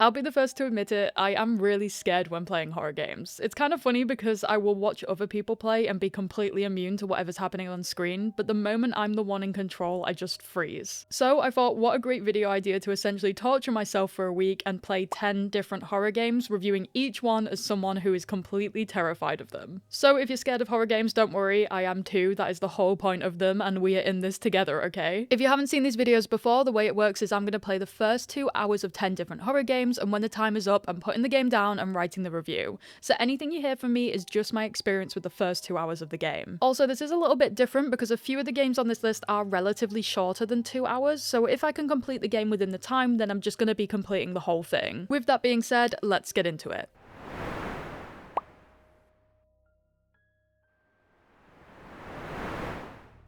I'll be the first to admit it, I am really scared when playing horror games. It's kind of funny because I will watch other people play and be completely immune to whatever's happening on screen, but the moment I'm the one in control, I just freeze. So I thought, what a great video idea to essentially torture myself for a week and play 10 different horror games, reviewing each one as someone who is completely terrified of them. So if you're scared of horror games, don't worry, I am too. That is the whole point of them, and we are in this together, okay? If you haven't seen these videos before, the way it works is I'm going to play the first 2 hours of 10 different horror games, and when the time is up, I'm putting the game down and writing the review. So anything you hear from me is just my experience with the first 2 hours of the game. Also, this is a little bit different because a few of the games on this list are relatively shorter than 2 hours, so if I can complete the game within the time, then I'm just going to be completing the whole thing. With that being said, let's get into it.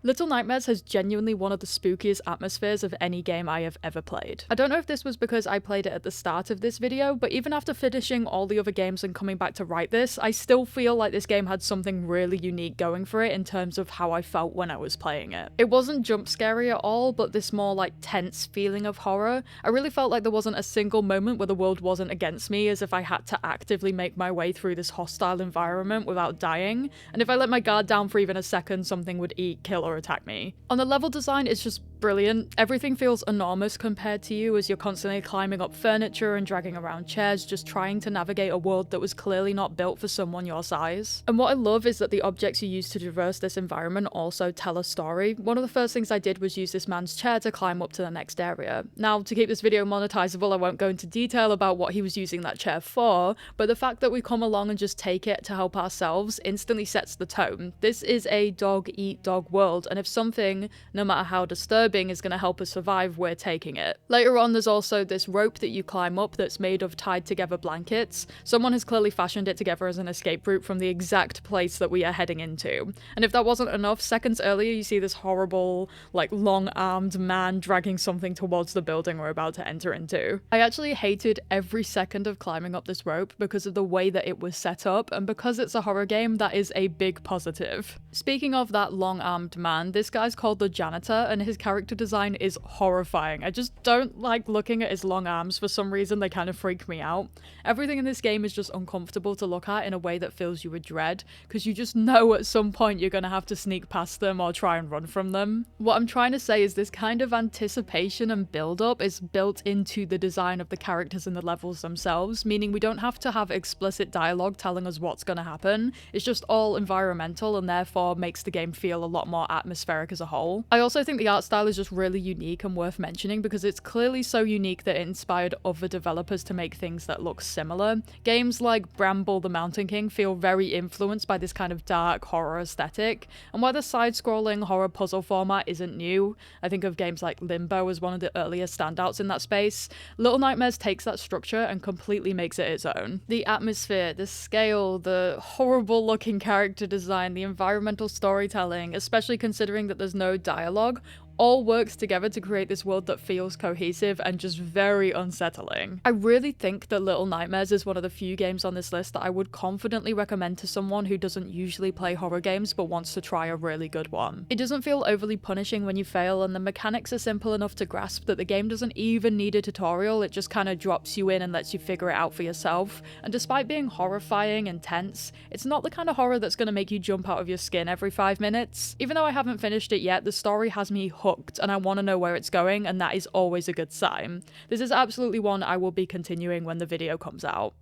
Little Nightmares has genuinely one of the spookiest atmospheres of any game I have ever played. I don't know if this was because I played it at the start of this video, but even after finishing all the other games and coming back to write this, I still feel like this game had something really unique going for it in terms of how I felt when I was playing it. It wasn't jump scary at all, but this more like tense feeling of horror. I really felt like there wasn't a single moment where the world wasn't against me, as if I had to actively make my way through this hostile environment without dying, and if I let my guard down for even a second, something would eat, kill, or attack me. On the level design, it's just brilliant. Everything feels enormous compared to you as you're constantly climbing up furniture and dragging around chairs, just trying to navigate a world that was clearly not built for someone your size. And what I love is that the objects you use to traverse this environment also tell a story. One of the first things I did was use this man's chair to climb up to the next area. Now, to keep this video monetizable, I won't go into detail about what he was using that chair for, but the fact that we come along and just take it to help ourselves instantly sets the tone. This is a dog-eat-dog world, and if something, no matter how disturbing, is going to help us survive, we're taking it. Later on, there's also this rope that you climb up that's made of tied together blankets. Someone has clearly fashioned it together as an escape route from the exact place that we are heading into. And if that wasn't enough, seconds earlier you see this horrible, like, long-armed man dragging something towards the building we're about to enter into. I actually hated every second of climbing up this rope because of the way that it was set up, and because it's a horror game, that is a big positive. Speaking of that long-armed man, this guy's called the Janitor, and his character design is horrifying. I just don't like looking at his long arms. For some reason, they kind of freak me out. Everything in this game is just uncomfortable to look at in a way that fills you with dread, because you just know at some point you're gonna have to sneak past them or try and run from them. What I'm trying to say is this kind of anticipation and build-up is built into the design of the characters and the levels themselves, meaning we don't have to have explicit dialogue telling us what's gonna happen. It's just all environmental and therefore makes the game feel a lot more atmospheric as a whole. I also think the art style is just really unique and worth mentioning because it's clearly so unique that it inspired other developers to make things that look similar. Games like Bramble the Mountain King feel very influenced by this kind of dark horror aesthetic, and while the side-scrolling horror puzzle format isn't new, I think of games like Limbo as one of the earlier standouts in that space, Little Nightmares takes that structure and completely makes it its own. The atmosphere, the scale, the horrible looking character design, the environmental storytelling, especially considering that there's no dialogue, all works together to create this world that feels cohesive and just very unsettling. I really think that Little Nightmares is one of the few games on this list that I would confidently recommend to someone who doesn't usually play horror games but wants to try a really good one. It doesn't feel overly punishing when you fail, and the mechanics are simple enough to grasp that the game doesn't even need a tutorial. It just kind of drops you in and lets you figure it out for yourself. And despite being horrifying and tense, it's not the kind of horror that's going to make you jump out of your skin every 5 minutes. Even though I haven't finished it yet, the story has me hooked and I want to know where it's going, and that is always a good sign. This is absolutely one I will be continuing when the video comes out.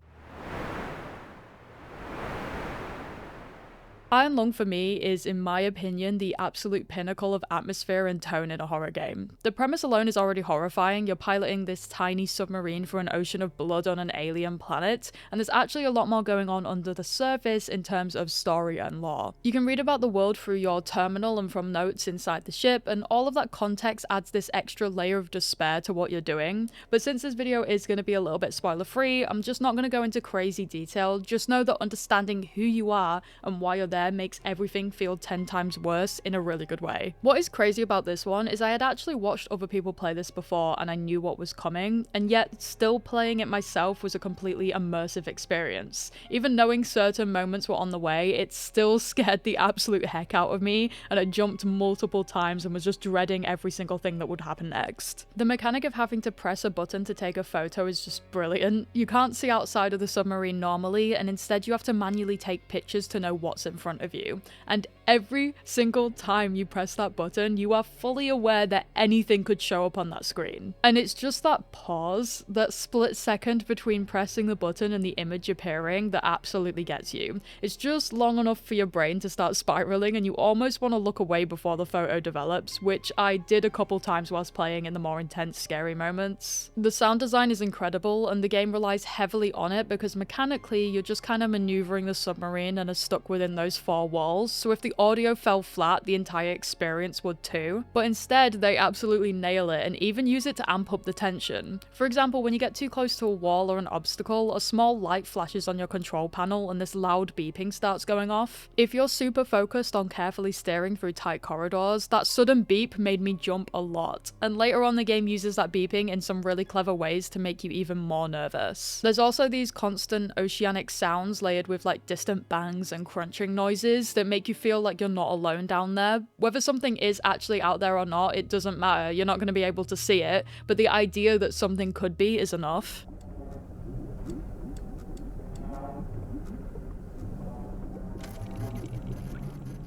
Iron Lung for me is, in my opinion, the absolute pinnacle of atmosphere and tone in a horror game. The premise alone is already horrifying. You're piloting this tiny submarine through an ocean of blood on an alien planet, and there's actually a lot more going on under the surface in terms of story and lore. You can read about the world through your terminal and from notes inside the ship, and all of that context adds this extra layer of despair to what you're doing. But since this video is going to be a little bit spoiler-free, I'm just not going to go into crazy detail. Just know that understanding who you are and why you're there there makes everything feel 10 times worse in a really good way. What is crazy about this one is I had actually watched other people play this before and I knew what was coming, and yet still playing it myself was a completely immersive experience. Even knowing certain moments were on the way, it still scared the absolute heck out of me, and I jumped multiple times and was just dreading every single thing that would happen next. The mechanic of having to press a button to take a photo is just brilliant. You can't see outside of the submarine normally, and instead you have to manually take pictures to know what's in front of you. And every single time you press that button, you are fully aware that anything could show up on that screen. And it's just that pause, that split second between pressing the button and the image appearing, that absolutely gets you. It's just long enough for your brain to start spiraling and you almost want to look away before the photo develops, which I did a couple times whilst playing in the more intense scary moments. The sound design is incredible and the game relies heavily on it because mechanically you're just kind of maneuvering the submarine and are stuck within those four walls, so if the audio fell flat, the entire experience would too. But instead, they absolutely nail it and even use it to amp up the tension. For example, when you get too close to a wall or an obstacle, a small light flashes on your control panel and this loud beeping starts going off. If you're super focused on carefully steering through tight corridors, that sudden beep made me jump a lot, and later on the game uses that beeping in some really clever ways to make you even more nervous. There's also these constant oceanic sounds layered with like distant bangs and crunching noises that make you feel like you're not alone down there. Whether something is actually out there or not, it doesn't matter, you're not going to be able to see it, but the idea that something could be is enough.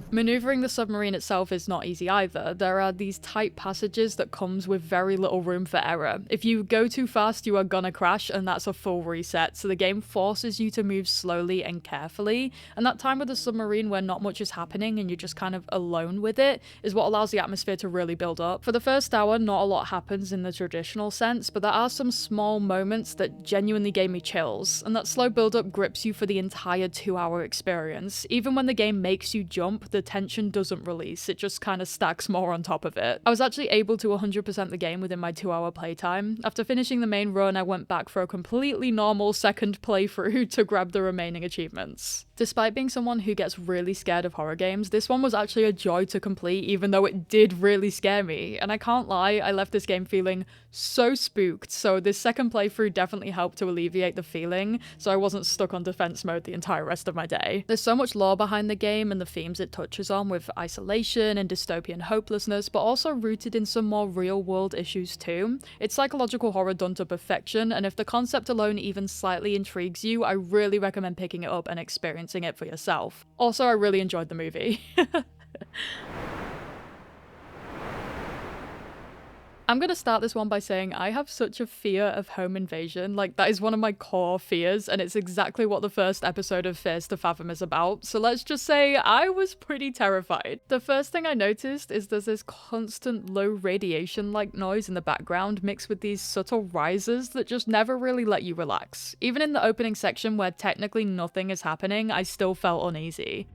Maneuvering the submarine itself is not easy either. There are these tight passages that comes with very little room for error. If you go too fast, you are gonna crash, and that's a full reset, so the game forces you to move slowly and carefully, and that time with the submarine where not much is happening and you're just kind of alone with it is what allows the atmosphere to really build up. For the first hour, not a lot happens in the traditional sense, but there are some small moments that genuinely gave me chills, and that slow build-up grips you for the entire 2-hour experience. Even when the game makes you jump, the tension doesn't release, it just kind of stacks more on top of it. I was actually able to 100% the game within my 2-hour playtime. After finishing the main run, I went back for a completely normal second playthrough to grab the remaining achievements. Despite being someone who gets really scared of horror games, this one was actually a joy to complete, even though it did really scare me. And I can't lie, I left this game feeling so spooked, so this second playthrough definitely helped to alleviate the feeling, so I wasn't stuck on defense mode the entire rest of my day. There's so much lore behind the game and the themes it touches on with isolation and dystopian hopelessness, but also rooted in some more real-world issues too. It's psychological horror done to perfection, and if the concept alone even slightly intrigues you, I really recommend picking it up and experiencing it for yourself. Also, I really enjoyed the movie. I'm gonna start this one by saying I have such a fear of home invasion. Like, that is one of my core fears, and it's exactly what the first episode of To Fathom is about, so let's just say I was pretty terrified. The first thing I noticed is there's this constant low radiation-like noise in the background mixed with these subtle rises that just never really let you relax. Even in the opening section where technically nothing is happening, I still felt uneasy.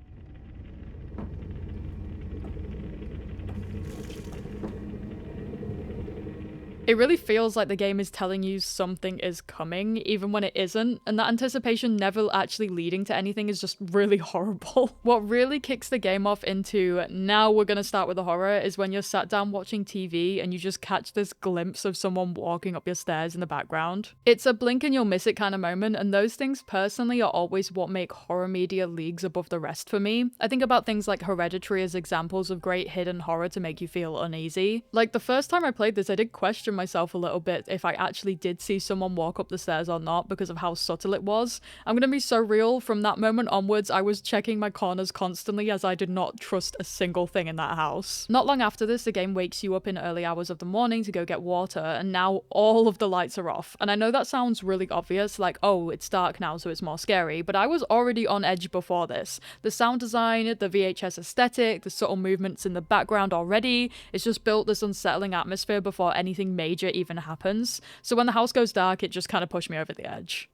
It really feels like the game is telling you something is coming, even when it isn't, and that anticipation never actually leading to anything is just really horrible. What really kicks the game off into, now we're gonna start with the horror, is when you're sat down watching TV and you just catch this glimpse of someone walking up your stairs in the background. It's a blink and you'll miss it kind of moment, and those things personally are always what make horror media leagues above the rest for me. I think about things like Hereditary as examples of great hidden horror to make you feel uneasy. Like, the first time I played this, I did question myself a little bit if I actually did see someone walk up the stairs or not because of how subtle it was. I'm gonna be so real, from that moment onwards I was checking my corners constantly as I did not trust a single thing in that house. Not long after this, the game wakes you up in early hours of the morning to go get water, and now all of the lights are off. And I know that sounds really obvious, like, oh, it's dark now so it's more scary, but I was already on edge before this. The sound design, the VHS aesthetic, the subtle movements in the background already, it's just built this unsettling atmosphere before anything major even happens. So when the house goes dark, it just kind of pushed me over the edge.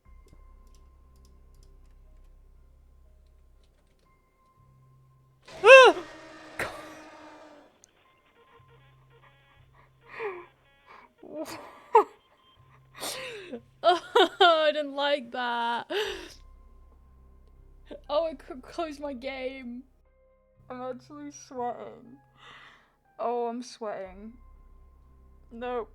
I didn't like that. Oh, I could close my game. I'm actually sweating. Oh, I'm sweating. No.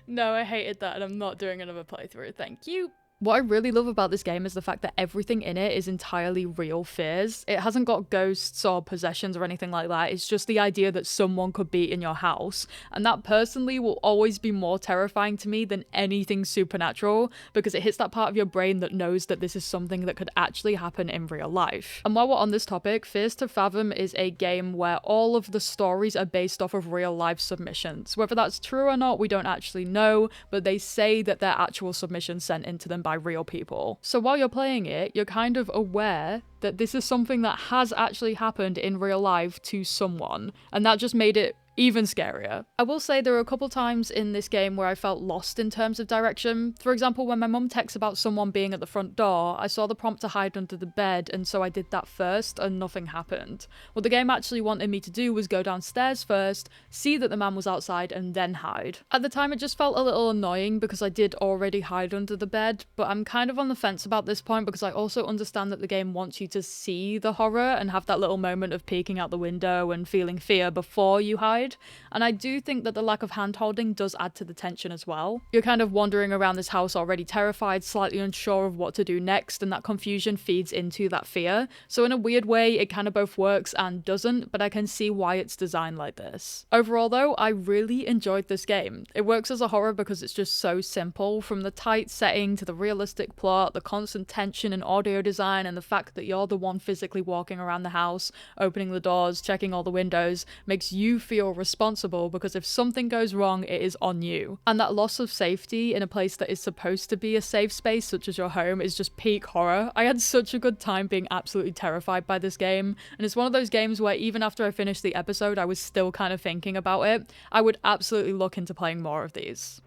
No, I hated that and I'm not doing another playthrough, thank you. What I really love about this game is the fact that everything in it is entirely real fears. It hasn't got ghosts or possessions or anything like that. It's just the idea that someone could be in your house. And that personally will always be more terrifying to me than anything supernatural, because it hits that part of your brain that knows that this is something that could actually happen in real life. And while we're on this topic, To Fathom is a game where all of the stories are based off of real life submissions. Whether that's true or not, we don't actually know, but they say that they're actual submissions sent into them by real people. So while you're playing it, you're kind of aware that this is something that has actually happened in real life to someone, and that just made it even scarier. I will say there were a couple times in this game where I felt lost in terms of direction. For example, when my mum texts about someone being at the front door, I saw the prompt to hide under the bed, and so I did that first and nothing happened. What the game actually wanted me to do was go downstairs first, see that the man was outside, and then hide. At the time it just felt a little annoying because I did already hide under the bed, but I'm kind of on the fence about this point because I also understand that the game wants you to see the horror and have that little moment of peeking out the window and feeling fear before you hide. And I do think that the lack of hand-holding does add to the tension as well. You're kind of wandering around this house already terrified, slightly unsure of what to do next, and that confusion feeds into that fear. So in a weird way, it kind of both works and doesn't, but I can see why it's designed like this. Overall though, I really enjoyed this game. It works as a horror because it's just so simple, from the tight setting to the realistic plot, the constant tension and audio design, and the fact that you're the one physically walking around the house, opening the doors, checking all the windows, makes you feel responsible because if something goes wrong, it is on you. And that loss of safety in a place that is supposed to be a safe space, such as your home, is just peak horror. I had such a good time being absolutely terrified by this game, and it's one of those games where even after I finished the episode, I was still kind of thinking about it. I would absolutely look into playing more of these.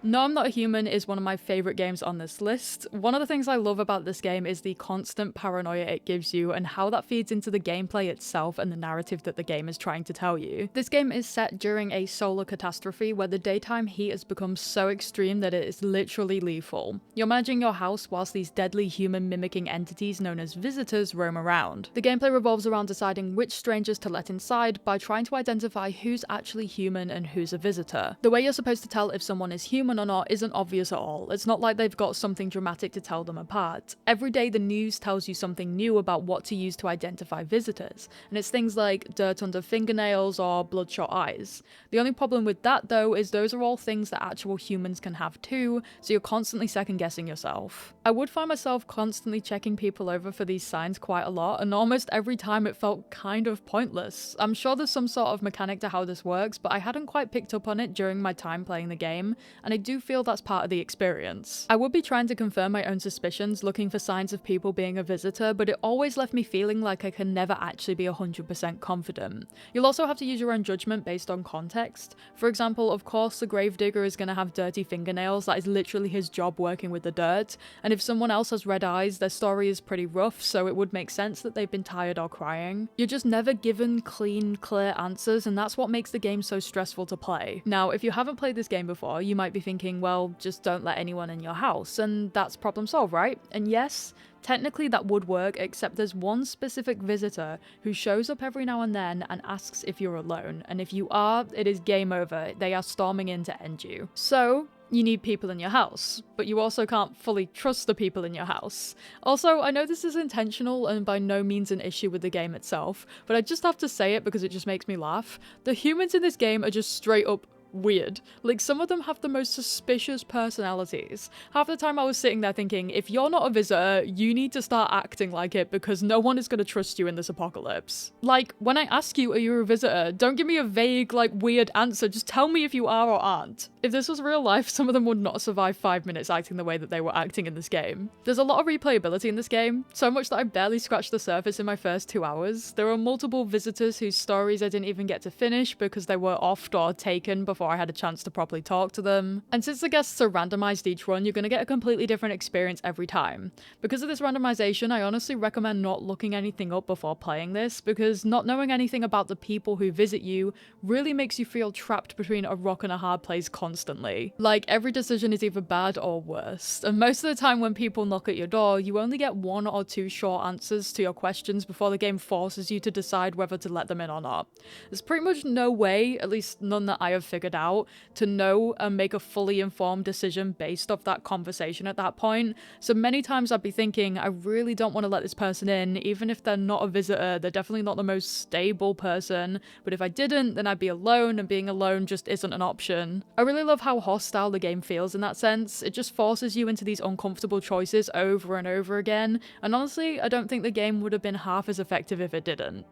No, I'm Not a Human is one of my favourite games on this list. One of the things I love about this game is the constant paranoia it gives you and how that feeds into the gameplay itself and the narrative that the game is trying to tell you. This game is set during a solar catastrophe where the daytime heat has become so extreme that it is literally lethal. You're managing your house whilst these deadly human mimicking entities known as visitors roam around. The gameplay revolves around deciding which strangers to let inside by trying to identify who's actually human and who's a visitor. The way you're supposed to tell if someone is human or not isn't obvious at all. It's not like they've got something dramatic to tell them apart. Every day the news tells you something new about what to use to identify visitors, and it's things like dirt under fingernails or bloodshot eyes. The only problem with that though is those are all things that actual humans can have too, so you're constantly second guessing yourself. I would find myself constantly checking people over for these signs quite a lot, and almost every time it felt kind of pointless. I'm sure there's some sort of mechanic to how this works, but I hadn't quite picked up on it during my time playing the game, and I do feel that's part of the experience. I would be trying to confirm my own suspicions, looking for signs of people being a visitor, but it always left me feeling like I can never actually be 100% confident. You'll also have to use your own judgment based on context. For example, of course the gravedigger is going to have dirty fingernails, that is literally his job working with the dirt, and if someone else has red eyes, their story is pretty rough, so it would make sense that they've been tired or crying. You're just never given clean, clear answers, and that's what makes the game so stressful to play. Now, if you haven't played this game before, you might be thinking, well, just don't let anyone in your house, and that's problem solved, right? And yes, technically that would work, except there's one specific visitor who shows up every now and then and asks if you're alone, and if you are, it is game over. They are storming in to end you. So, you need people in your house, but you also can't fully trust the people in your house. Also, I know this is intentional and by no means an issue with the game itself, but I just have to say it because it just makes me laugh. The humans in this game are just straight up weird. Like, some of them have the most suspicious personalities. Half the time I was sitting there thinking, if you're not a visitor, you need to start acting like it because no one is going to trust you in this apocalypse. Like, when I ask you, are you a visitor, don't give me a vague, like, weird answer, just tell me if you are or aren't. If this was real life, some of them would not survive 5 minutes acting the way that they were acting in this game. There's a lot of replayability in this game, so much that I barely scratched the surface in my first 2 hours. There are multiple visitors whose stories I didn't even get to finish because they were offed or taken before before I had a chance to properly talk to them. And since the guests are randomized each run, you're going to get a completely different experience every time. Because of this randomization, I honestly recommend not looking anything up before playing this, because not knowing anything about the people who visit you really makes you feel trapped between a rock and a hard place constantly. Like, every decision is either bad or worse, and most of the time when people knock at your door, you only get 1 or 2 short answers to your questions before the game forces you to decide whether to let them in or not. There's pretty much no way, at least none that I have figured out, to know and make a fully informed decision based off that conversation at that point. So many times I'd be thinking, I really don't want to let this person in, even if they're not a visitor, they're definitely not the most stable person, but if I didn't, then I'd be alone, and being alone just isn't an option. I really love how hostile the game feels in that sense. It just forces you into these uncomfortable choices over and over again, and honestly, I don't think the game would have been half as effective if it didn't.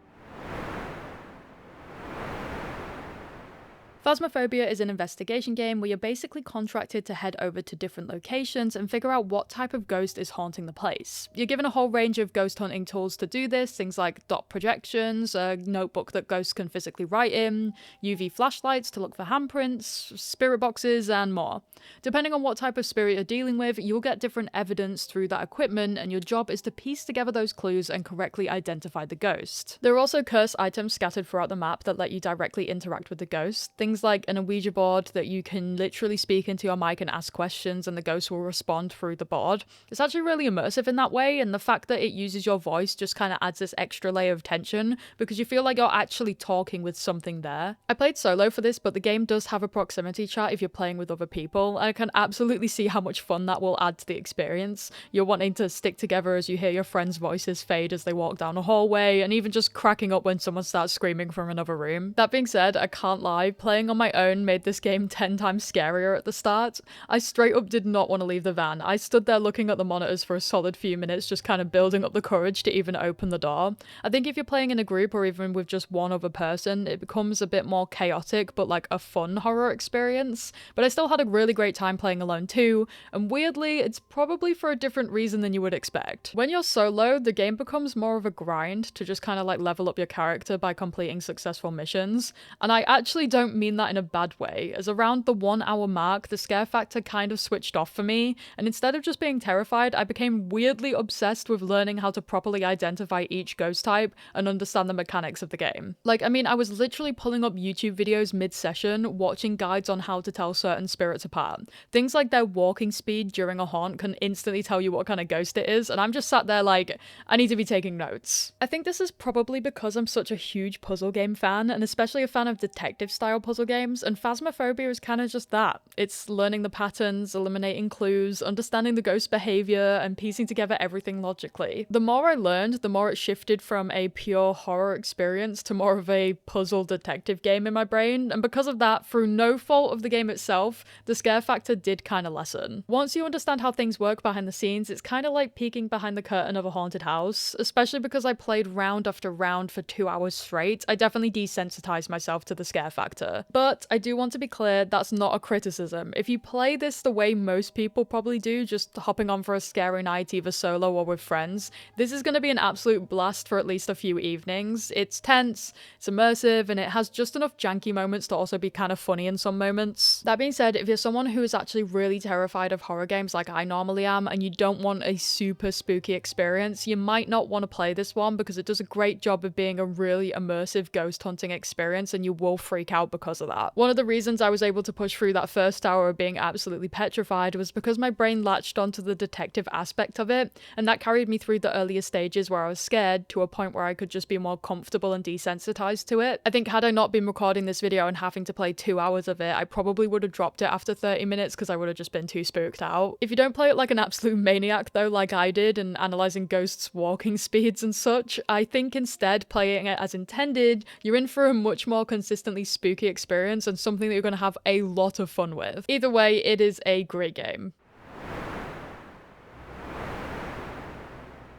Phasmophobia is an investigation game where you're basically contracted to head over to different locations and figure out what type of ghost is haunting the place. You're given a whole range of ghost hunting tools to do this, things like dot projections, a notebook that ghosts can physically write in, UV flashlights to look for handprints, spirit boxes, and more. Depending on what type of spirit you're dealing with, you'll get different evidence through that equipment, and your job is to piece together those clues and correctly identify the ghost. There are also curse items scattered throughout the map that let you directly interact with the ghost, things like an Ouija board that you can literally speak into your mic and ask questions and the ghost will respond through the board. It's actually really immersive in that way, and the fact that it uses your voice just kind of adds this extra layer of tension because you feel like you're actually talking with something there. I played solo for this, but the game does have a proximity chat if you're playing with other people, and I can absolutely see how much fun that will add to the experience. You're wanting to stick together as you hear your friends' voices fade as they walk down a hallway, and even just cracking up when someone starts screaming from another room. That being said, I can't lie, playing on my own made this game 10 times scarier at the start. I straight up did not want to leave the van. I stood there looking at the monitors for a solid few minutes, just kind of building up the courage to even open the door. I think if you're playing in a group or even with just one other person, it becomes a bit more chaotic, but like a fun horror experience. But I still had a really great time playing alone too, and weirdly, it's probably for a different reason than you would expect. When you're solo, the game becomes more of a grind to just kind of like level up your character by completing successful missions, and I actually don't mean that in a bad way, as around the 1 hour mark, the scare factor kind of switched off for me, and instead of just being terrified, I became weirdly obsessed with learning how to properly identify each ghost type and understand the mechanics of the game. Like, I mean, I was literally pulling up YouTube videos mid-session, watching guides on how to tell certain spirits apart. Things like their walking speed during a haunt can instantly tell you what kind of ghost it is, and I'm just sat there like, I need to be taking notes. I think this is probably because I'm such a huge puzzle game fan, and especially a fan of detective-style puzzle games, and Phasmophobia is kind of just that. It's learning the patterns, eliminating clues, understanding the ghost's behavior, and piecing together everything logically. The more I learned, the more it shifted from a pure horror experience to more of a puzzle detective game in my brain, and because of that, through no fault of the game itself, the scare factor did kind of lessen. Once you understand how things work behind the scenes, it's kind of like peeking behind the curtain of a haunted house, especially because I played round after round for 2 hours straight. I definitely desensitized myself to the scare factor. But I do want to be clear, that's not a criticism. If you play this the way most people probably do, just hopping on for a scary night either solo or with friends, this is going to be an absolute blast for at least a few evenings. It's tense, it's immersive, and it has just enough janky moments to also be kind of funny in some moments. That being said, if you're someone who is actually really terrified of horror games like I normally am, and you don't want a super spooky experience, you might not want to play this one because it does a great job of being a really immersive ghost hunting experience, and you will freak out because of that. One of the reasons I was able to push through that first hour of being absolutely petrified was because my brain latched onto the detective aspect of it, and that carried me through the earlier stages where I was scared to a point where I could just be more comfortable and desensitized to it. I think had I not been recording this video and having to play 2 hours of it, I probably would have dropped it after 30 minutes because I would have just been too spooked out. If you don't play it like an absolute maniac though, like I did, and analysing ghosts' walking speeds and such, I think instead playing it as intended, you're in for a much more consistently spooky experience and something that you're going to have a lot of fun with. Either way, it is a great game.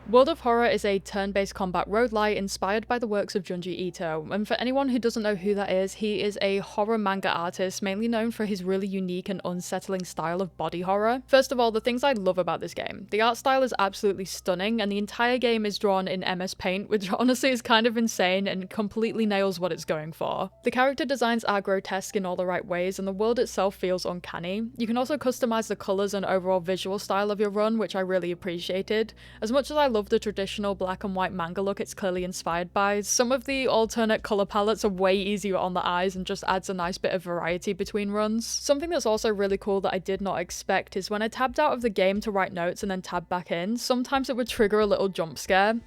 World of Horror is a turn-based combat roguelite inspired by the works of Junji Ito, and for anyone who doesn't know who that is, he is a horror manga artist mainly known for his really unique and unsettling style of body horror. First of all, the things I love about this game. The art style is absolutely stunning, and the entire game is drawn in MS Paint, which honestly is kind of insane and completely nails what it's going for. The character designs are grotesque in all the right ways, and the world itself feels uncanny. You can also customize the colors and overall visual style of your run, which I really appreciated. As much as I love the traditional black and white manga look it's clearly inspired by, some of the alternate color palettes are way easier on the eyes and just adds a nice bit of variety between runs. Something that's also really cool that I did not expect is when I tabbed out of the game to write notes and then tabbed back in, sometimes it would trigger a little jump scare.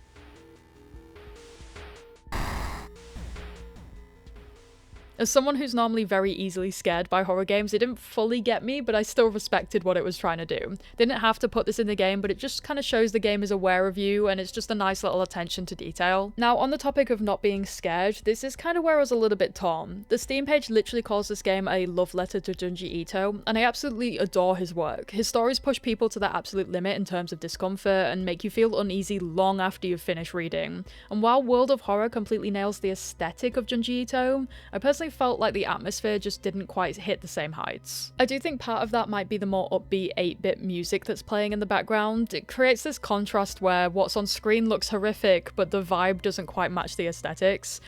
As someone who's normally very easily scared by horror games, it didn't fully get me, but I still respected what it was trying to do. They didn't have to put this in the game, but it just kind of shows the game is aware of you, and it's just a nice little attention to detail. Now, on the topic of not being scared, this is kind of where I was a little bit torn. The Steam page literally calls this game a love letter to Junji Ito, and I absolutely adore his work. His stories push people to their absolute limit in terms of discomfort and make you feel uneasy long after you've finished reading. And while World of Horror completely nails the aesthetic of Junji Ito, I personally felt like the atmosphere just didn't quite hit the same heights. I do think part of that might be the more upbeat 8-bit music that's playing in the background. It creates this contrast where what's on screen looks horrific, but the vibe doesn't quite match the aesthetics.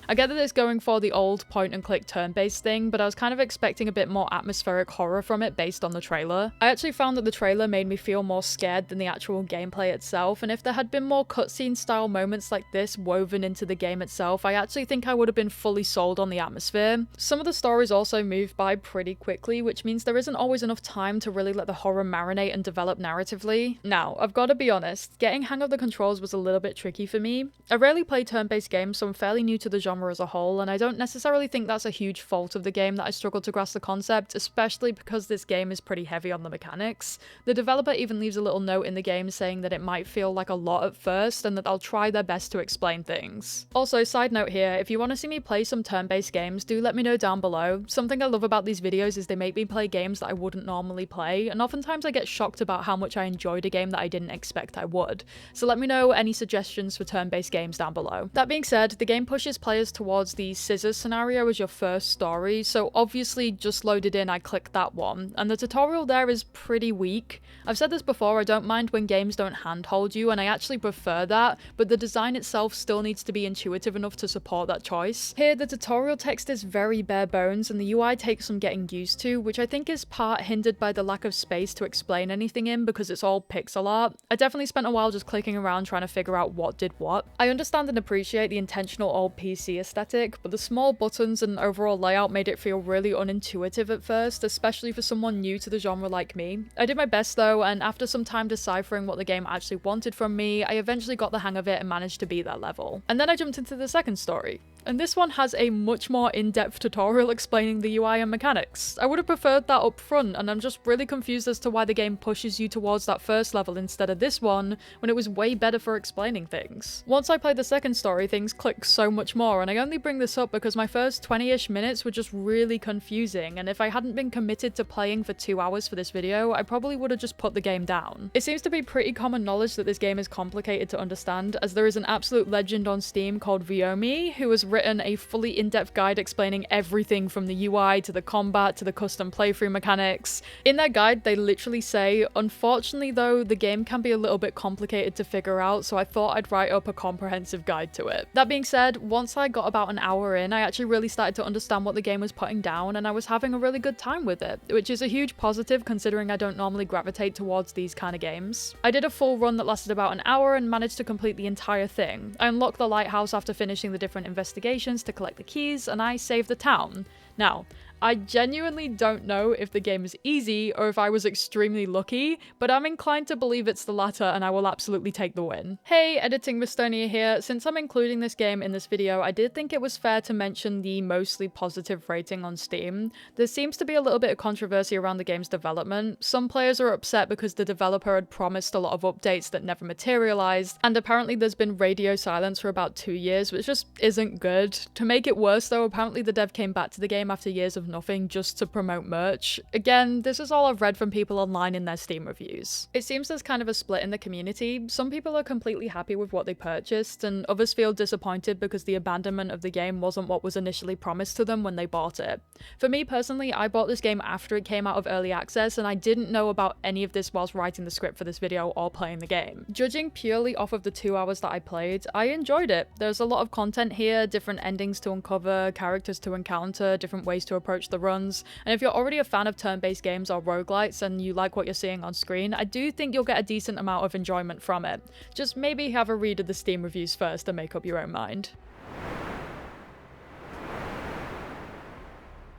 I get that it's going for the old point-and-click turn-based thing, but I was kind of expecting a bit more atmospheric horror from it based on the trailer. I actually found that the trailer made me feel more scared than the actual gameplay itself, and if there had been more cutscene style moments like this woven into the game itself, I actually think I would have been fully sold on the atmosphere. Some of the stories also move by pretty quickly, which means there isn't always enough time to really let the horror marinate and develop narratively. Now, I've got to be honest, getting hang of the controls was a little bit tricky for me. I rarely play turn-based games, so I'm fairly new to the genre as a whole, and I don't necessarily think that's a huge fault of the game that I struggled to grasp the concept, especially because this game is pretty heavy on the mechanics. The developer even leaves a little note in the game saying that it might feel like a lot at first and that they'll try their best to explain things. Also, side note here, if you want to see me play some turn-based games, do let me know down below. Something I love about these videos is they make me play games that I wouldn't normally play, and oftentimes I get shocked about how much I enjoyed a game that I didn't expect I would. So let me know any suggestions for turn-based games down below. That being said, the game pushes players towards the scissors scenario as your first story, so obviously just loaded in I clicked that one, and the tutorial there is pretty weak. I've said this before, I don't mind when games don't handhold you, and I actually prefer that, but the design itself still needs to be intuitive enough to support that choice. Here, the tutorial text is very bare bones, and the UI takes some getting used to, which I think is part hindered by the lack of space to explain anything in because it's all pixel art. I definitely spent a while just clicking around trying to figure out what did what. I understand and appreciate the intentional old PC aesthetic, but the small buttons and overall layout made it feel really unintuitive at first, especially for someone new to the genre like me. I did my best though, and after some time deciphering what the game actually wanted from me, I eventually got the hang of it and managed to beat that level. And then I jumped into the second story. And this one has a much more in-depth tutorial explaining the UI and mechanics. I would have preferred that up front, and I'm just really confused as to why the game pushes you towards that first level instead of this one, when it was way better for explaining things. Once I played the second story, things clicked so much more, and I only bring this up because my first 20-ish minutes were just really confusing, and if I hadn't been committed to playing for 2 hours for this video, I probably would have just put the game down. It seems to be pretty common knowledge that this game is complicated to understand, as there is an absolute legend on Steam called Vyomi, who has written a fully in-depth guide explaining everything from the UI to the combat to the custom playthrough mechanics. In their guide, they literally say, "Unfortunately though, the game can be a little bit complicated to figure out, so I thought I'd write up a comprehensive guide to it." That being said, once I got about an hour in, I actually really started to understand what the game was putting down, and I was having a really good time with it, which is a huge positive considering I don't normally gravitate towards these kind of games. I did a full run that lasted about an hour and managed to complete the entire thing. I unlocked the lighthouse after finishing the different investigations to collect the keys, and I saved the town. Now, I genuinely don't know if the game is easy or if I was extremely lucky, but I'm inclined to believe it's the latter and I will absolutely take the win. Hey, Editing Mistonia here. Since I'm including this game in this video, I did think it was fair to mention the mostly positive rating on Steam. There seems to be a little bit of controversy around the game's development. Some players are upset because the developer had promised a lot of updates that never materialized, and apparently there's been radio silence for about 2 years, which just isn't good. To make it worse though, apparently the dev came back to the game after years of nothing just to promote merch. Again, this is all I've read from people online in their Steam reviews. It seems there's kind of a split in the community. Some people are completely happy with what they purchased, and others feel disappointed because the abandonment of the game wasn't what was initially promised to them when they bought it. For me personally, I bought this game after it came out of early access, and I didn't know about any of this whilst writing the script for this video or playing the game. Judging purely off of the 2 hours that I played, I enjoyed it. There's a lot of content here, different endings to uncover, characters to encounter, different ways to approach the runs, and if you're already a fan of turn-based games or roguelites and you like what you're seeing on screen, I do think you'll get a decent amount of enjoyment from it. Just maybe have a read of the Steam reviews first and make up your own mind.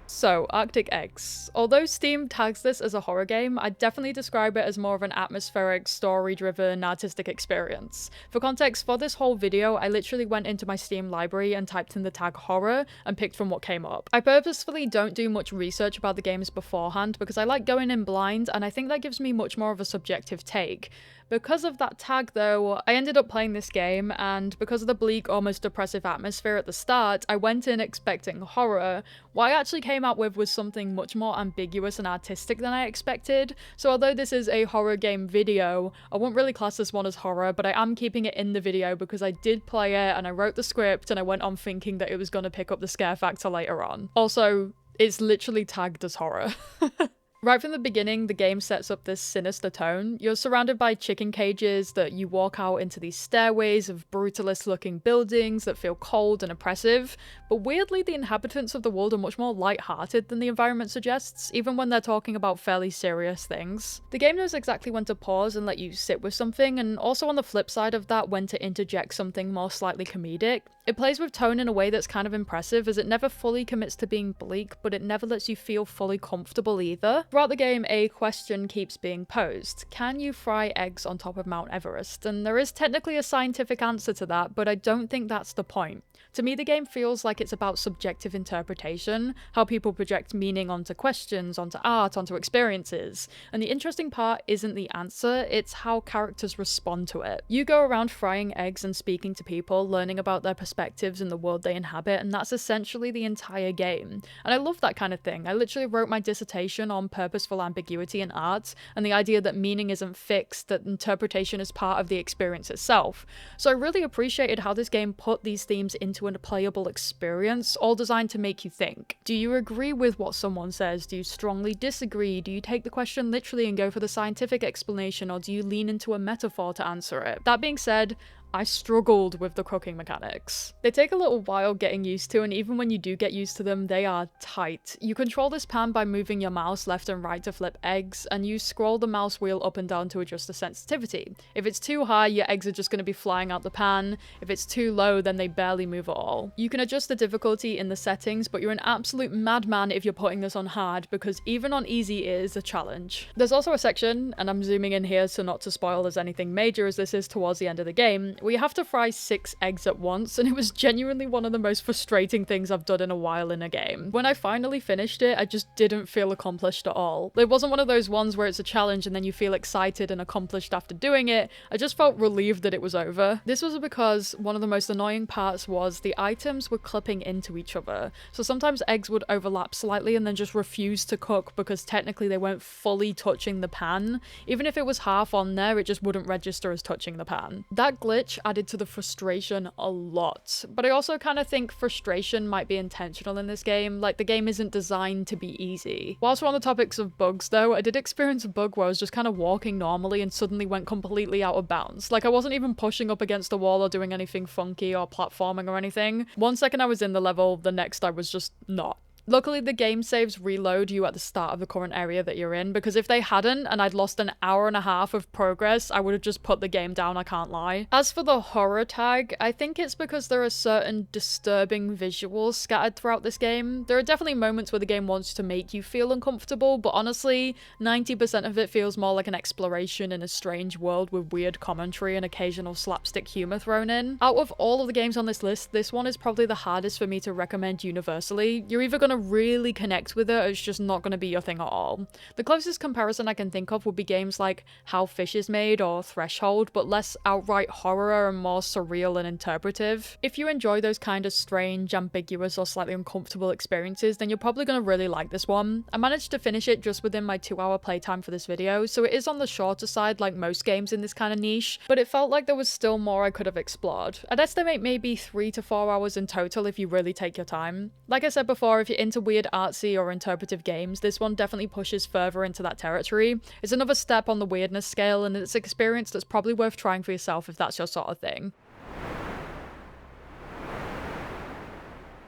So, Arctic Eggs. Although Steam tags this as a horror game, I'd definitely describe it as more of an atmospheric, story-driven, artistic experience. For context, for this whole video, I literally went into my Steam library and typed in the tag horror and picked from what came up. I purposefully don't do much research about the games beforehand because I like going in blind, and I think that gives me much more of a subjective take. Because of that tag though, I ended up playing this game, and because of the bleak, almost depressive atmosphere at the start, I went in expecting horror. What I actually came out with was something much more ambiguous and artistic than I expected, so although this is a horror game video, I wouldn't really class this one as horror, but I am keeping it in the video because I did play it and I wrote the script and I went on thinking that it was going to pick up the scare factor later on. Also, it's literally tagged as horror. Right from the beginning, the game sets up this sinister tone. You're surrounded by chicken cages that you walk out into these stairways of brutalist-looking buildings that feel cold and oppressive, but weirdly the inhabitants of the world are much more light-hearted than the environment suggests, even when they're talking about fairly serious things. The game knows exactly when to pause and let you sit with something, and also on the flip side of that, when to interject something more slightly comedic. It plays with tone in a way that's kind of impressive, as it never fully commits to being bleak, but it never lets you feel fully comfortable either. Throughout the game, a question keeps being posed. Can you fry eggs on top of Mount Everest? And there is technically a scientific answer to that, but I don't think that's the point. To me, the game feels like it's about subjective interpretation, how people project meaning onto questions, onto art, onto experiences. And the interesting part isn't the answer, it's how characters respond to it. You go around frying eggs and speaking to people, learning about their perspectives in the world they inhabit, and that's essentially the entire game. And I love that kind of thing. I literally wrote my dissertation on purposeful ambiguity in art, and the idea that meaning isn't fixed, that interpretation is part of the experience itself. So I really appreciated how this game put these themes into a playable experience, all designed to make you think. Do you agree with what someone says? Do you strongly disagree? Do you take the question literally and go for the scientific explanation, or do you lean into a metaphor to answer it? That being said, I struggled with the cooking mechanics. They take a little while getting used to, and even when you do get used to them, they are tight. You control this pan by moving your mouse left and right to flip eggs, and you scroll the mouse wheel up and down to adjust the sensitivity. If it's too high, your eggs are just going to be flying out the pan. If it's too low, then they barely move at all. You can adjust the difficulty in the settings, but you're an absolute madman if you're putting this on hard, because even on easy it is a challenge. There's also a section, and I'm zooming in here so not to spoil as anything major as this is towards the end of the game, we have to fry 6 eggs at once, and it was genuinely one of the most frustrating things I've done in a while in a game. When I finally finished it, I just didn't feel accomplished at all. It wasn't one of those ones where it's a challenge and then you feel excited and accomplished after doing it. I just felt relieved that it was over. This was because one of the most annoying parts was the items were clipping into each other. So sometimes eggs would overlap slightly and then just refuse to cook because technically they weren't fully touching the pan. Even if it was half on there, it just wouldn't register as touching the pan. That glitch added to the frustration a lot, but I also kind of think frustration might be intentional in this game, like the game isn't designed to be easy. Whilst we're on the topics of bugs though, I did experience a bug where I was just kind of walking normally and suddenly went completely out of bounds. Like I wasn't even pushing up against the wall or doing anything funky or platforming or anything. One second I was in the level, the next I was just not. Luckily, the game saves reload you at the start of the current area that you're in, because if they hadn't and I'd lost an hour and a half of progress, I would have just put the game down, I can't lie. As for the horror tag, I think it's because there are certain disturbing visuals scattered throughout this game. There are definitely moments where the game wants to make you feel uncomfortable, but honestly, 90% of it feels more like an exploration in a strange world with weird commentary and occasional slapstick humor thrown in. Out of all of the games on this list, this one is probably the hardest for me to recommend universally. You're either going gonna really connect with it, it's just not gonna be your thing at all. The closest comparison I can think of would be games like How Fish is Made or Threshold, but less outright horror and more surreal and interpretive. If you enjoy those kind of strange, ambiguous, or slightly uncomfortable experiences, then you're probably gonna really like this one. I managed to finish it just within my 2-hour playtime for this video, so it is on the shorter side like most games in this kind of niche, but it felt like there was still more I could have explored. I'd estimate maybe 3 to 4 hours in total if you really take your time. Like I said before, if you're into weird artsy or interpretive games, this one definitely pushes further into that territory. It's another step on the weirdness scale, and it's an experience that's probably worth trying for yourself if that's your sort of thing.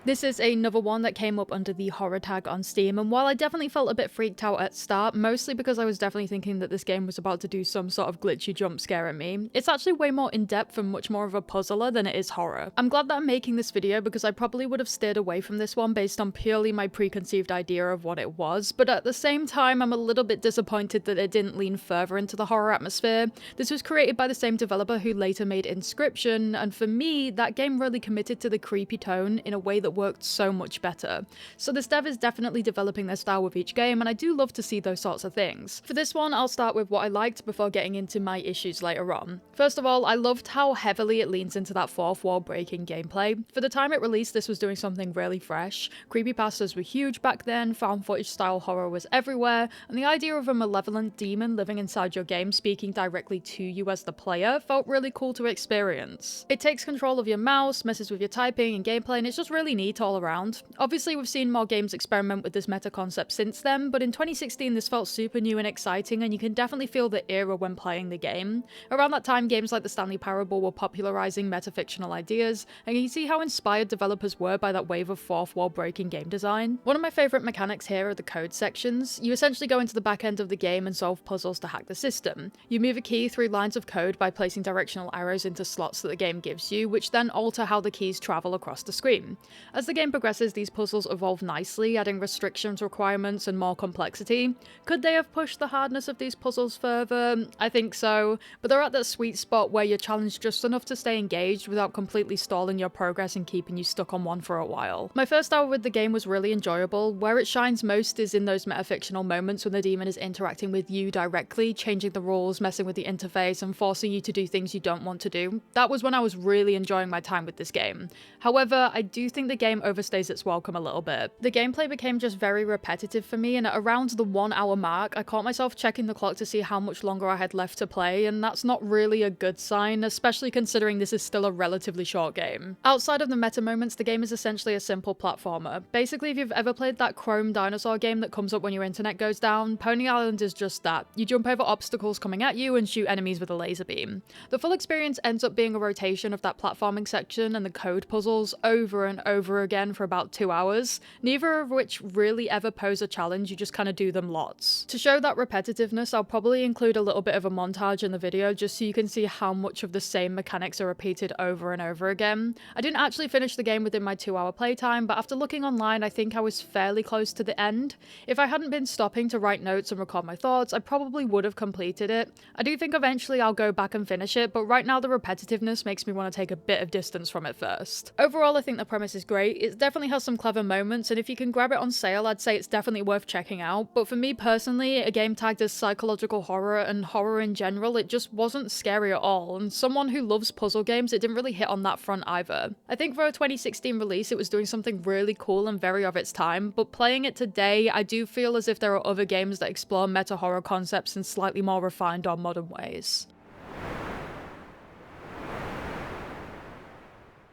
This is another one that came up under the horror tag on Steam, and while I definitely felt a bit freaked out at start, mostly because I was definitely thinking that this game was about to do some sort of glitchy jump scare at me, it's actually way more in-depth and much more of a puzzler than it is horror. I'm glad that I'm making this video because I probably would have steered away from this one based on purely my preconceived idea of what it was, but at the same time I'm a little bit disappointed that it didn't lean further into the horror atmosphere. This was created by the same developer who later made Inscription, and for me, that game really committed to the creepy tone in a way that worked so much better. So this dev is definitely developing their style with each game, and I do love to see those sorts of things. For this one, I'll start with what I liked before getting into my issues later on. First of all, I loved how heavily it leans into that fourth wall breaking gameplay. For the time it released, this was doing something really fresh. Creepypastas were huge back then, found footage style horror was everywhere, and the idea of a malevolent demon living inside your game speaking directly to you as the player felt really cool to experience. It takes control of your mouse, messes with your typing and gameplay, and it's just really neat all around. Obviously, we've seen more games experiment with this meta concept since then, but in 2016 this felt super new and exciting, and you can definitely feel the era when playing the game. Around that time, games like the Stanley Parable were popularizing metafictional ideas, and you can see how inspired developers were by that wave of fourth wall breaking game design. One of my favorite mechanics here are the code sections. You essentially go into the back end of the game and solve puzzles to hack the system. You move a key through lines of code by placing directional arrows into slots that the game gives you, which then alter how the keys travel across the screen. As the game progresses, these puzzles evolve nicely, adding restrictions, requirements, and more complexity. Could they have pushed the hardness of these puzzles further? I think so, but they're at that sweet spot where you're challenged just enough to stay engaged without completely stalling your progress and keeping you stuck on one for a while. My first hour with the game was really enjoyable. Where it shines most is in those metafictional moments when the demon is interacting with you directly, changing the rules, messing with the interface, and forcing you to do things you don't want to do. That was when I was really enjoying my time with this game. However, I do think the game overstays its welcome a little bit. The gameplay became just very repetitive for me, and at around the 1 hour mark, I caught myself checking the clock to see how much longer I had left to play, and that's not really a good sign, especially considering this is still a relatively short game. Outside of the meta moments, the game is essentially a simple platformer. Basically, if you've ever played that Chrome dinosaur game that comes up when your internet goes down, Pony Island is just that. You jump over obstacles coming at you and shoot enemies with a laser beam. The full experience ends up being a rotation of that platforming section and the code puzzles over and over again for about 2 hours, neither of which really ever pose a challenge, you just kind of do them lots. To show that repetitiveness, I'll probably include a little bit of a montage in the video just so you can see how much of the same mechanics are repeated over and over again. I didn't actually finish the game within my 2 hour playtime, but after looking online, I think I was fairly close to the end. If I hadn't been stopping to write notes and record my thoughts, I probably would have completed it. I do think eventually I'll go back and finish it, but right now the repetitiveness makes me want to take a bit of distance from it first. Overall, I think the premise is great. It definitely has some clever moments, and if you can grab it on sale, I'd say it's definitely worth checking out. But for me personally, a game tagged as psychological horror and horror in general, it just wasn't scary at all, and someone who loves puzzle games, it didn't really hit on that front either. I think for a 2016 release, it was doing something really cool and very of its time, but playing it today, I do feel as if there are other games that explore meta horror concepts in slightly more refined or modern ways.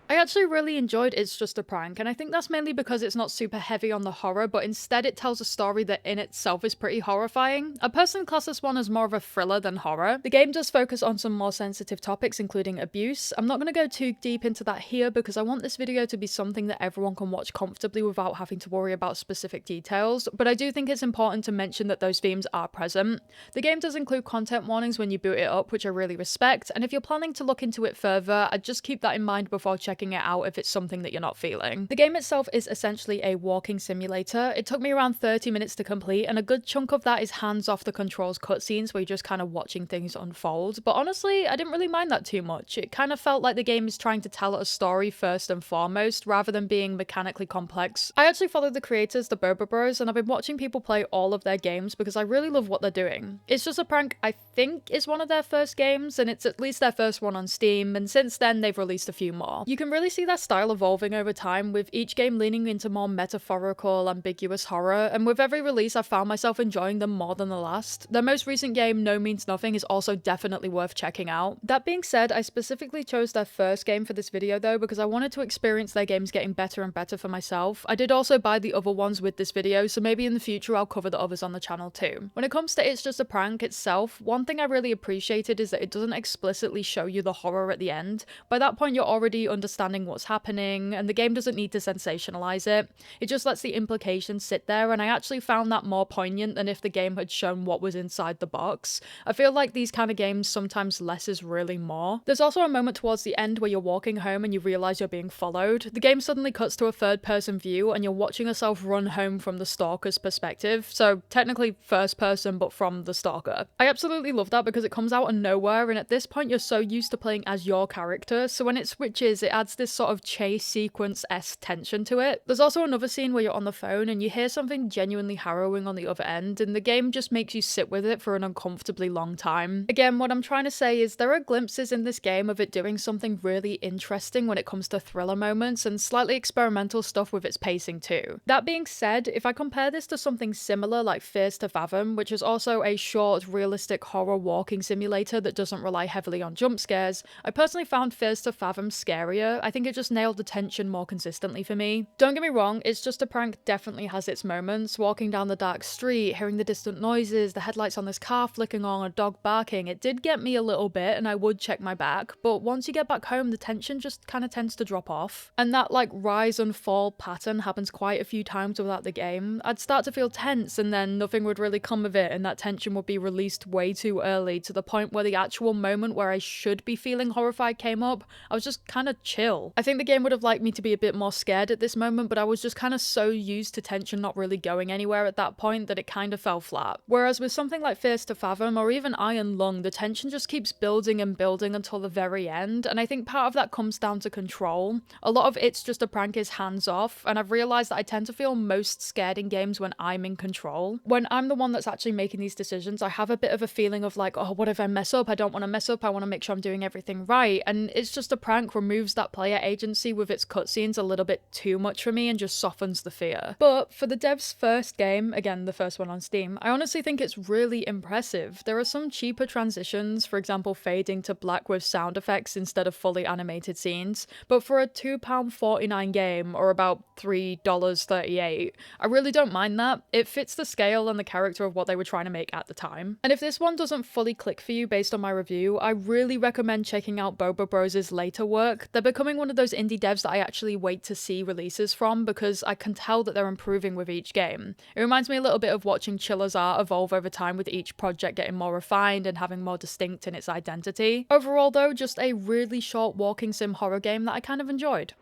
I actually really enjoyed It's Just a Prank, and I think that's mainly because it's not super heavy on the horror, but instead it tells a story that in itself is pretty horrifying. I personally class this one as more of a thriller than horror. The game does focus on some more sensitive topics, including abuse. I'm not going to go too deep into that here because I want this video to be something that everyone can watch comfortably without having to worry about specific details, but I do think it's important to mention that those themes are present. The game does include content warnings when you boot it up, which I really respect, and if you're planning to look into it further, I'd just keep that in mind before checking checking it out if it's something that you're not feeling. The game itself is essentially a walking simulator. It took me around 30 minutes to complete, and a good chunk of that is hands off the controls cutscenes where you're just kind of watching things unfold. But honestly, I didn't really mind that too much. It kind of felt like the game is trying to tell a story first and foremost, rather than being mechanically complex. I actually follow the creators, the Boba Bros, and I've been watching people play all of their games because I really love what they're doing. It's Just a Prank, I think, is one of their first games, and it's at least their first one on Steam, and since then they've released a few more. You can really see their style evolving over time, with each game leaning into more metaphorical, ambiguous horror, and with every release I've found myself enjoying them more than the last. Their most recent game, No Means Nothing, is also definitely worth checking out. That being said, I specifically chose their first game for this video though because I wanted to experience their games getting better and better for myself. I did also buy the other ones with this video, so maybe in the future I'll cover the others on the channel too. When it comes to It's Just a Prank itself, one thing I really appreciated is that it doesn't explicitly show you the horror at the end. By that point you're already understanding what's happening, and the game doesn't need to sensationalize it. It just lets the implications sit there, and I actually found that more poignant than if the game had shown what was inside the box. I feel like these kind of games sometimes less is really more. There's also a moment towards the end where you're walking home and you realize you're being followed. The game suddenly cuts to a third-person view and you're watching yourself run home from the stalker's perspective, so technically first person but from the stalker. I absolutely love that because it comes out of nowhere, and at this point you're so used to playing as your character, so when it switches it adds this sort of chase sequence-esque tension to it. There's also another scene where you're on the phone and you hear something genuinely harrowing on the other end, and the game just makes you sit with it for an uncomfortably long time. Again, what I'm trying to say is there are glimpses in this game of it doing something really interesting when it comes to thriller moments, and slightly experimental stuff with its pacing too. That being said, if I compare this to something similar like To Fathom, which is also a short, realistic horror walking simulator that doesn't rely heavily on jump scares, I personally found To Fathom scarier. I think it just nailed the tension more consistently for me. Don't get me wrong, It's Just a Prank definitely has its moments. Walking down the dark street, hearing the distant noises, the headlights on this car flicking on, a dog barking, it did get me a little bit and I would check my back, but once you get back home the tension just kind of tends to drop off. And that like rise and fall pattern happens quite a few times without the game. I'd start to feel tense and then nothing would really come of it, and that tension would be released way too early, to the point where the actual moment where I should be feeling horrified came up, I was just kind of chill. I think the game would have liked me to be a bit more scared at this moment, but I was just kind of so used to tension not really going anywhere at that point that it kind of fell flat. Whereas with something like To Fathom or even Iron Lung, the tension just keeps building and building until the very end, and I think part of that comes down to control. A lot of It's Just a Prank is hands off, and I've realized that I tend to feel most scared in games when I'm in control. When I'm the one that's actually making these decisions, I have a bit of a feeling of like, oh, what if I mess up? I don't want to mess up, I want to make sure I'm doing everything right, and It's Just a Prank removes that player agency with its cutscenes a little bit too much for me and just softens the fear. But for the dev's first game, again the first one on Steam, I honestly think it's really impressive. There are some cheaper transitions, for example fading to black with sound effects instead of fully animated scenes, but for a £2.49 game, or about $3.38, I really don't mind that. It fits the scale and the character of what they were trying to make at the time. And if this one doesn't fully click for you based on my review, I really recommend checking out Boba Bros' later work. They're becoming one of those indie devs that I actually wait to see releases from because I can tell that they're improving with each game. It reminds me a little bit of watching Chiller's art evolve over time, with each project getting more refined and having more distinct in its identity. Overall though, just a really short walking sim horror game that I kind of enjoyed.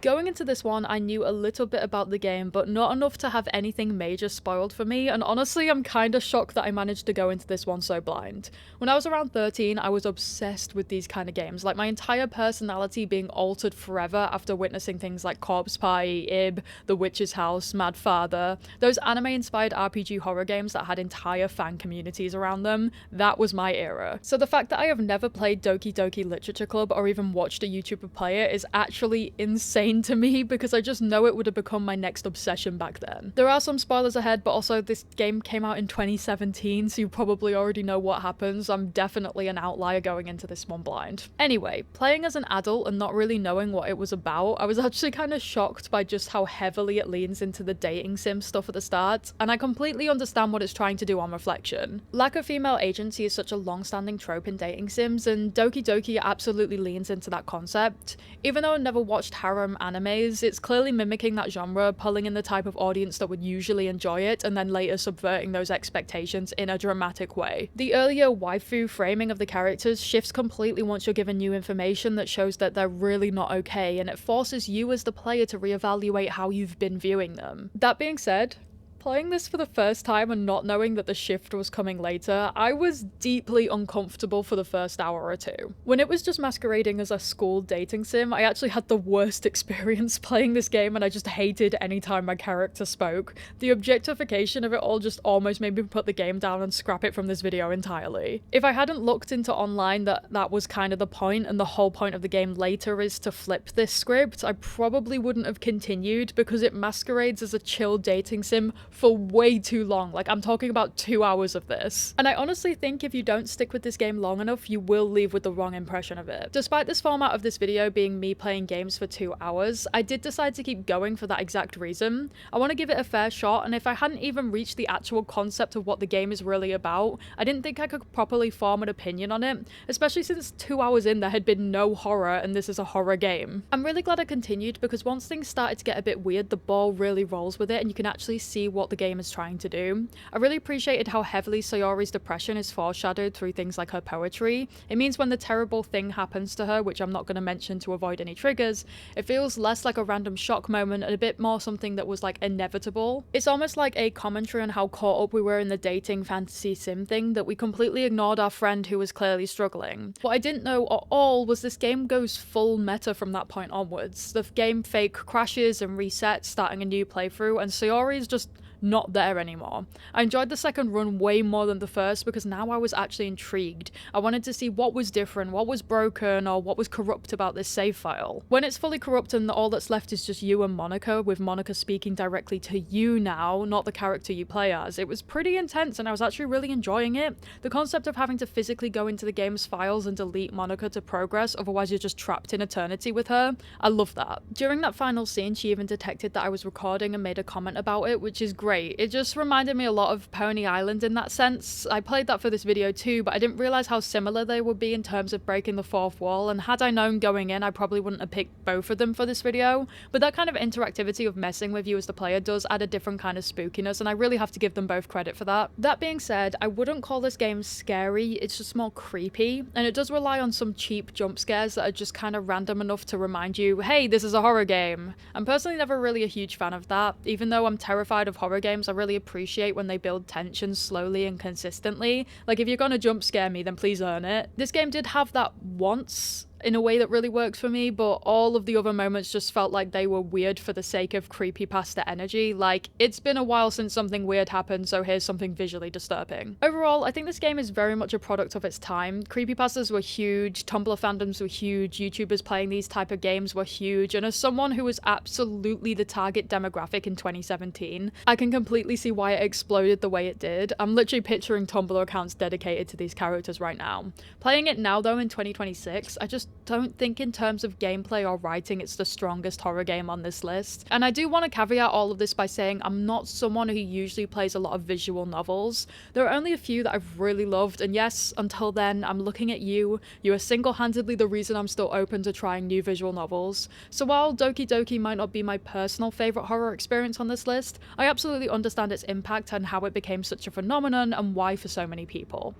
Going into this one, I knew a little bit about the game, but not enough to have anything major spoiled for me, and honestly, I'm kinda shocked that I managed to go into this one so blind. When I was around 13, I was obsessed with these kind of games, like my entire personality being altered forever after witnessing things like Corpse Party, Ib, The Witch's House, Mad Father, those anime-inspired RPG horror games that had entire fan communities around them. That was my era. So the fact that I have never played Doki Doki Literature Club or even watched a YouTuber play it is actually insane to me, because I just know it would have become my next obsession back then. There are some spoilers ahead, but also this game came out in 2017, so you probably already know what happens. I'm definitely an outlier going into this one blind. Anyway, playing as an adult and not really knowing what it was about, I was actually kind of shocked by just how heavily it leans into the dating sim stuff at the start, and I completely understand what it's trying to do on reflection. Lack of female agency is such a long-standing trope in dating sims, and Doki Doki absolutely leans into that concept. Even though I never watched harem from animes. It's clearly mimicking that genre, pulling in the type of audience that would usually enjoy it, and then later subverting those expectations in a dramatic way. The earlier waifu framing of the characters shifts completely once you're given new information that shows that they're really not okay, and it forces you as the player to reevaluate how you've been viewing them. That being said, playing this for the first time and not knowing that the shift was coming later, I was deeply uncomfortable for the first hour or two. When it was just masquerading as a school dating sim, I actually had the worst experience playing this game, and I just hated any time my character spoke. The objectification of it all just almost made me put the game down and scrap it from this video entirely. If I hadn't looked into online that was kind of the point, and the whole point of the game later is to flip this script, I probably wouldn't have continued, because it masquerades as a chill dating sim for way too long. Like, I'm talking about 2 hours of this. And I honestly think if you don't stick with this game long enough, you will leave with the wrong impression of it. Despite this format of this video being me playing games for 2 hours, I did decide to keep going for that exact reason. I want to give it a fair shot, and if I hadn't even reached the actual concept of what the game is really about, I didn't think I could properly form an opinion on it, especially since 2 hours in there had been no horror and this is a horror game. I'm really glad I continued, because once things started to get a bit weird, the ball really rolls with it and you can actually see what the game is trying to do. I really appreciated how heavily Sayori's depression is foreshadowed through things like her poetry. It means when the terrible thing happens to her, which I'm not going to mention to avoid any triggers, it feels less like a random shock moment and a bit more something that was like inevitable. It's almost like a commentary on how caught up we were in the dating fantasy sim thing that we completely ignored our friend who was clearly struggling. What I didn't know at all was this game goes full meta from that point onwards. The game fake crashes and resets, starting a new playthrough, and Sayori is just not there anymore. I enjoyed the second run way more than the first, because now I was actually intrigued. I wanted to see what was different, what was broken, or what was corrupt about this save file. When it's fully corrupt and all that's left is just you and Monica, with Monica speaking directly to you now, not the character you play as, it was pretty intense and I was actually really enjoying it. The concept of having to physically go into the game's files and delete Monica to progress, otherwise you're just trapped in eternity with her, I love that. During that final scene, she even detected that I was recording and made a comment about it, which is great. It just reminded me a lot of Pony Island in that sense. I played that for this video too, but I didn't realize how similar they would be in terms of breaking the fourth wall, and had I known going in, I probably wouldn't have picked both of them for this video, but that kind of interactivity of messing with you as the player does add a different kind of spookiness, and I really have to give them both credit for that. That being said, I wouldn't call this game scary, it's just more creepy, and it does rely on some cheap jump scares that are just kind of random enough to remind you, hey, this is a horror game. I'm personally never really a huge fan of that. Even though I'm terrified of horror games, I really appreciate when they build tension slowly and consistently. Like, if you're gonna jump scare me, then please earn it. This game did have that once, in a way that really works for me, but all of the other moments just felt like they were weird for the sake of creepypasta energy. Like, it's been a while since something weird happened, so here's something visually disturbing. Overall, I think this game is very much a product of its time. Creepypastas were huge, Tumblr fandoms were huge, YouTubers playing these type of games were huge, and as someone who was absolutely the target demographic in 2017, I can completely see why it exploded the way it did. I'm literally picturing Tumblr accounts dedicated to these characters right now. Playing it now though in 2026, I just don't think in terms of gameplay or writing it's the strongest horror game on this list. And I do want to caveat all of this by saying I'm not someone who usually plays a lot of visual novels. There are only a few that I've really loved, and yes, until then, I'm looking at you. You are single-handedly the reason I'm still open to trying new visual novels. So while Doki Doki might not be my personal favourite horror experience on this list, I absolutely understand its impact and how it became such a phenomenon and why for so many people.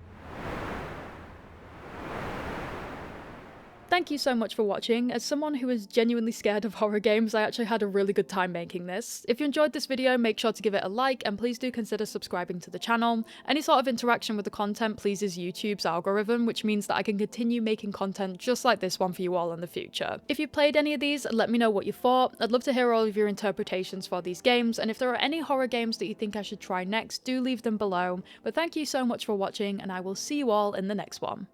Thank you so much for watching. As someone who is genuinely scared of horror games, I actually had a really good time making this. If you enjoyed this video, make sure to give it a like, and please do consider subscribing to the channel. Any sort of interaction with the content pleases YouTube's algorithm, which means that I can continue making content just like this one for you all in the future. If you played any of these, let me know what you thought. I'd love to hear all of your interpretations for these games, and if there are any horror games that you think I should try next, do leave them below. But thank you so much for watching, and I will see you all in the next one.